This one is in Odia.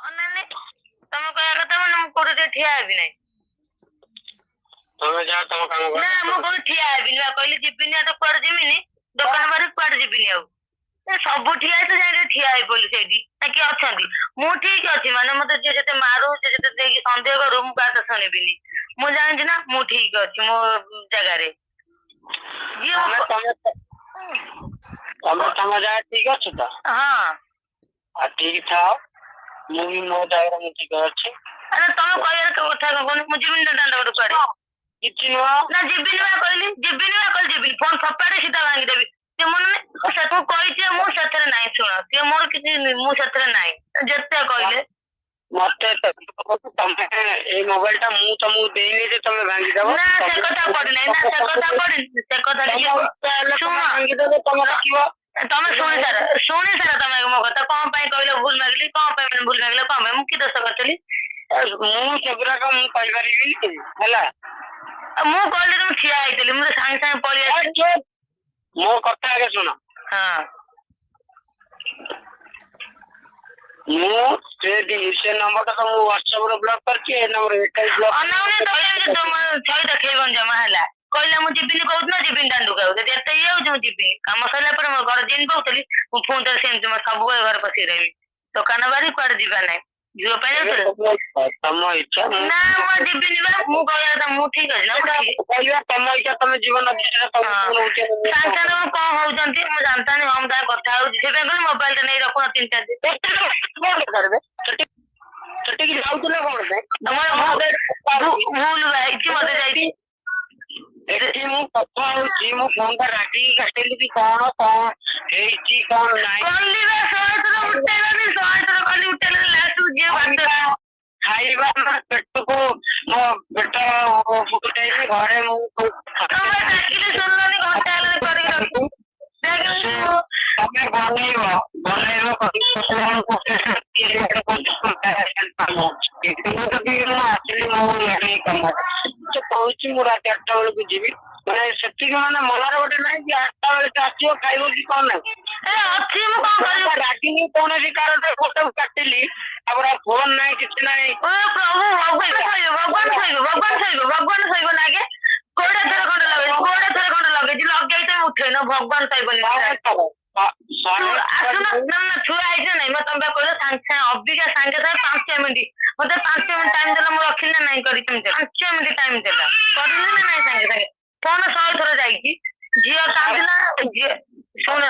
ଅନାନି ତମେ କହିବା କଥା ମାନେ ମୁଁ କୋଉଠି ଟିକେ ଠିଆ ହେବି ନାହିଁ। ତମେ ଯାଅ ତମ କାମ କର। ନା ମୁଁ କୋଉଠି ଠିଆ ହେବିନି ବା କହିଲି ଯିବିନି ଆଉ ତ କୁଆଡେ ଯିବିନି ଦୋକାନ ବାହାରି କୁଆଡେ ଯିବିନି ଆଉ। ସବୁ ଠିଆ ହେଇଛି ଯାଇକି ଠିଆ ହେଇ ପଡିଲି ସେଇଠି ନା କିଏ ଅଛନ୍ତି ମୁଁ ଠିକ ଅଛି ମାନେ ମତେ ଯିଏ ଯେତେ ମାରୁ ଯିଏ ଯେତେ ଦେଇକି ସନ୍ଦେହ କରୁ ମୁଁ କାହା କଥା ଶୁଣିବିନି। ମୁଁ ଜାଣିଛି ନା ମୁଁ ଠିକ ଅଛି ମୋ ଜାଗାରେ। ତମେ ତମ ଜାଗା ଠିକ ଅଛି ତ? ହଁ ଠିକ ଥାଅ ମୁଁ ବି ମୋ ଜାଗାରେ ମୁଁ ଠିକ ଅଛି। ଆରେ ତମେ କହିବାର କଥା କଣ କହୁନି ମୁଁ ଯିବିନି ତ ଦାଣ୍ଡ ଗୋଟେ କୁଆଡେ କିଛି ନୁହଁ ନା ଯିବିନି ବା କହିଲି ଯିବିନି ଫୋନ ଫପାଡେ ସିଧା ଭାଙ୍ଗିଦେବି। ସେ ମନେ ତୁ କହିଛି ମୁଁ ସେଥିରେ ନାହିଁ ଶୁଣ ସିଏ ମୋର କିଛି ମୁଁ ସେଥିରେ ନାହିଁ ଯେତେ କହିଲେ ମତେ ତମେ ଏଇ ମୋବାଇଲ ଟା ମୁଁ ତମକୁ ଦେଇନି ଯେ ତମେ ଭାଙ୍ଗିଦବ। ନା ସେ କଥା ପଡିନାହିଁ ନା ସେ କଥା ପଡିନି ସେ କଥା ଭାଙ୍ଗିଦେବ ତମେ ରଖିବ। ତମେ ଶୁଣି ସାର ତମେ ମୋ କଥା କଣ ପାଇଁ କହିଲ ଭୁଲ ମାଗିଲି କଣ ପାଇଁ ଭୁଲ ମାଗିଲ କଣ ପାଇଁ ମୁଁ କି ଦୋଷ କରିଥିଲି? ମୁଁ ସେଗୁଡାକ ମୁଁ କହିପାରିବିନି ହେଲା। ମୁଁ କହିଲି ତମେ ଠିଆ ହେଇଥିଲି ମୁଁ ସାଙ୍ଗେ ସାଙ୍ଗେ ପଳେଇ ଆସିଲି। ମୋ କଥା ଆଗେ ଶୁଣ। ହଁ ମୁଁ ସେ ନମ୍ବର ଟା ମୁଁ WhatsApp ରେ ବ୍ଲକ କରିଛି ଏ ନମ୍ବର ଏଟା ଛଇ ଦେଖେଇବନି ଜମା ହେଲା କହିଲା ମୁଁ ଯିବିନି କହୁଥିଲ ଯିବିନି ଦାଣ୍ଡକୁ ଆଉ ଯଦି ଏତେ ଇଏ ହଉଛି ମୁଁ ଯିବିନି କାମ ସରିଲା ପରେ ମୋ ଘର ଯିବି କହୁଥିଲି ମୁଁ ପୁଣି ଥରେ ସେମିତି ସବୁବେଳେ ଘରେ ପଶିକି ରହିବି ଦୋକାନ ବାରି କୁଆଡେ ଯିବା ନାହିଁ। ଝିଅ ପାଇଁ ତମ ଇଚ୍ଛା ନା ମୁଁ ଯିବିନି ବା ମୁଁ କହିବା କଥା ମୁଁ ଠିକ ଅଛି ନା କହିବା ତମ ଇଚ୍ଛା ତମେ ଜୀବନ ସାଙ୍ଗେ ସାଙ୍ଗେ କଣ ହଉଛନ୍ତି ମୁଁ ଜାଣିଥାନି ହଁ ମୁଁ ତାଙ୍କ କଥା ହଉଛି ସେଥିପାଇଁ କହିଲି ମୋବାଇଲ ଟା ନେଇ ରଖୁନ 3-4 ଦିନ ସେଠିକି ଯାଉଥିଲେ କଣ ଭୁଲ ହେଇଛି ମତେ ଯାଇଛି ଏଠି ମୁଁ କଥା ହଉଛି ମୁଁ ଫୋନ ଟା ରାଗିକି କାଟିଲି କି କଣ ହେଇଛି କଣ ନାହିଁ ଖାଇବା ପେଟକୁ ମୋ ପେଟ ଘରେ ମୁଁ ତମେ ବନେଇବ କହୁଛି ମୁଁ ରାତି 8ଟା ବେଳକୁ ଯିବି ମାନେ ସେତିକି ମାନେ ମନରେ ଗୋଟେ ନାହିଁ କି 8ଟା ବେଳେ ଆସିବ ଖାଇବ କି କଣ ନାହିଁ ରାଗିକି କୌଣସି କାରଣରେ ଫଟୋ କାଟିଲି ତାପରେ ଫୋନ ନାହିଁ କିଛି ନାହିଁ। ଭଗବାନ ଶୋଇବ ନା ଆଗେ କୋଡେ ଥର ଖଣ୍ଡେ ଲଗେଇଛି ଲଗେଇ ତ ଉଠେଇନ ଭଗବାନ ଶୋଇବନି ଛୁଆ ହେଇଛି ନାଇଁ ତମେ କହିଲ ସାଙ୍ଗେ ଅବିକା ସାଙ୍ଗେ 5 ମିନିଟ୍ ମତେ 5 ମିନିଟ୍ ଟାଇମ ଦେଲା ମୁଁ ରଖିଲି ନା ନାଇଁ କରି 5 ମିନିଟ୍ ଟାଇମ ଦେଲା କରିଲି ନା ନାଇଁ ସାଙ୍ଗେ ସାଙ୍ଗେ ଫୋନ 100 ଥର ଯାଇଛି ଝିଅ କାନ୍ଦିଲା ଝିଅ ଶୁଣ